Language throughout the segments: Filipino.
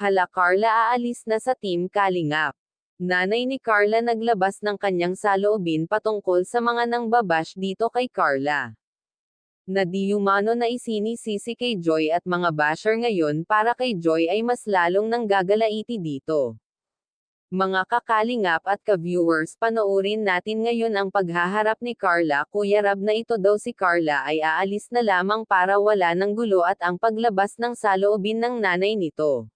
Hala Carla, aalis na sa Team Kalingap. Nanay ni Carla naglabas ng kanyang saloobin patungkol sa mga nangbabash dito kay Carla. Na di umano na isinisisi kay Joy at mga basher ngayon para kay Joy ay mas lalong nanggagalaiti dito. Mga kakalingap at ka-viewers, panoorin natin ngayon ang paghaharap ni Carla. Kuya Rab, na ito daw si Carla ay aalis na lamang para wala ng gulo at ang paglabas ng saloobin ng nanay nito.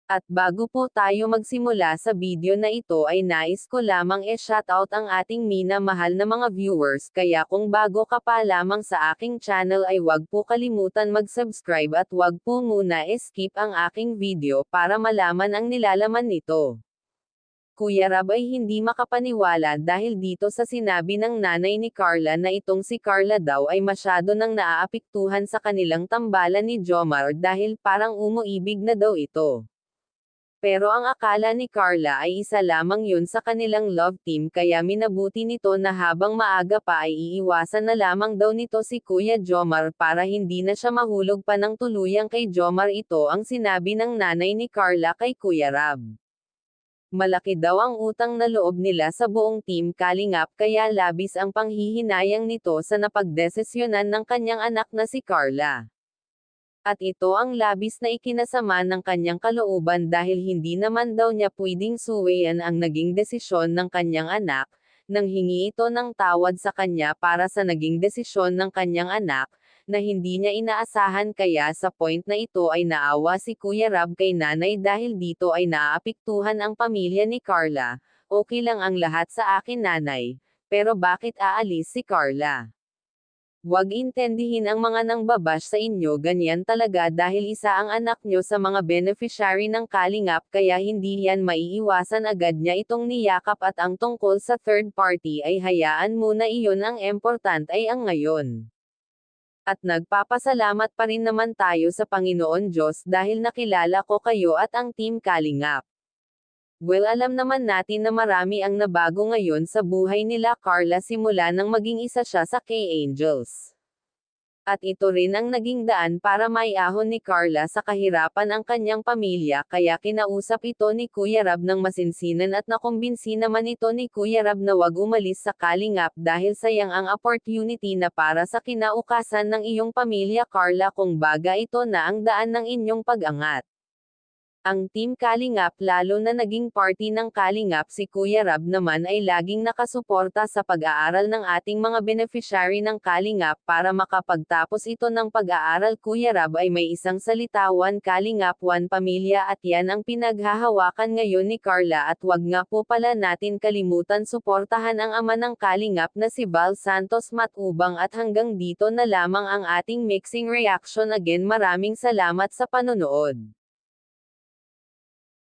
At bago po tayo magsimula sa video na ito ay nais ko lamang shoutout ang ating minamahal na mga viewers, kaya kung bago ka pa lamang sa aking channel ay wag po kalimutan mag-subscribe at wag po muna skip ang aking video para malaman ang nilalaman nito. Kuya Rab ay hindi makapaniwala dahil dito sa sinabi ng nanay ni Carla na itong si Carla daw ay masyado nang naaapektuhan sa kanilang tambalan ni Jomar dahil parang umuibig na daw ito. Pero ang akala ni Carla ay isa lamang yun sa kanilang love team, kaya minabuti nito na habang maaga pa ay iiwasan na lamang daw nito si Kuya Jomar para hindi na siya mahulog pa ng tuluyang kay Jomar. Ito ang sinabi ng nanay ni Carla kay Kuya Rab. Malaki daw ang utang na loob nila sa buong Team Kalingap, kaya labis ang panghihinayang nito sa napagdesisyonan ng kanyang anak na si Carla. At ito ang labis na ikinasama ng kanyang kalooban dahil hindi naman daw niya pwedeng suwayan ang naging desisyon ng kanyang anak, nang hingi ito ng tawad sa kanya para sa naging desisyon ng kanyang anak, na hindi niya inaasahan. Kaya sa point na ito ay naawa si Kuya Rab kay nanay dahil dito ay naaapektuhan ang pamilya ni Carla. Okay lang ang lahat sa akin nanay, pero bakit aalis si Carla? Wag intindihin ang mga nangbabash sa inyo, ganyan talaga dahil isa ang anak nyo sa mga beneficiary ng Kalingap, kaya hindi yan maiiwasan. Agad niya itong niyakap at ang tungkol sa third party ay hayaan muna, iyon ang important ay ang ngayon. At nagpapasalamat pa rin naman tayo sa Panginoon Diyos dahil nakilala ko kayo at ang Team Kalingap. Well, alam naman natin na marami ang nabago ngayon sa buhay nila Carla simula nang maging isa siya sa K-Angels. At ito rin ang naging daan para maiahon ni Carla sa kahirapan ang kanyang pamilya, kaya kinausap ito ni Kuya Rab ng masinsinan at nakumbinsi naman ito ni Kuya Rab na wag umalis sa Kalingap dahil sayang ang opportunity na para sa kinaukasan ng iyong pamilya Carla, kung baga ito na ang daan ng inyong pag-angat. Ang Team Kalingap, lalo na naging party ng Kalingap si Kuya Rab naman, ay laging nakasuporta sa pag-aaral ng ating mga beneficiary ng Kalingap para makapagtapos ito ng pag-aaral. Kuya Rab ay may isang salita, One Kalingap, One Pamilya, at yan ang pinaghahawakan ngayon ni Carla. At wag nga po pala natin kalimutan suportahan ang ama ng Kalingap na si Val Santos Matubang. At hanggang dito na lamang ang ating mixing reaction. Again, maraming salamat sa panonood.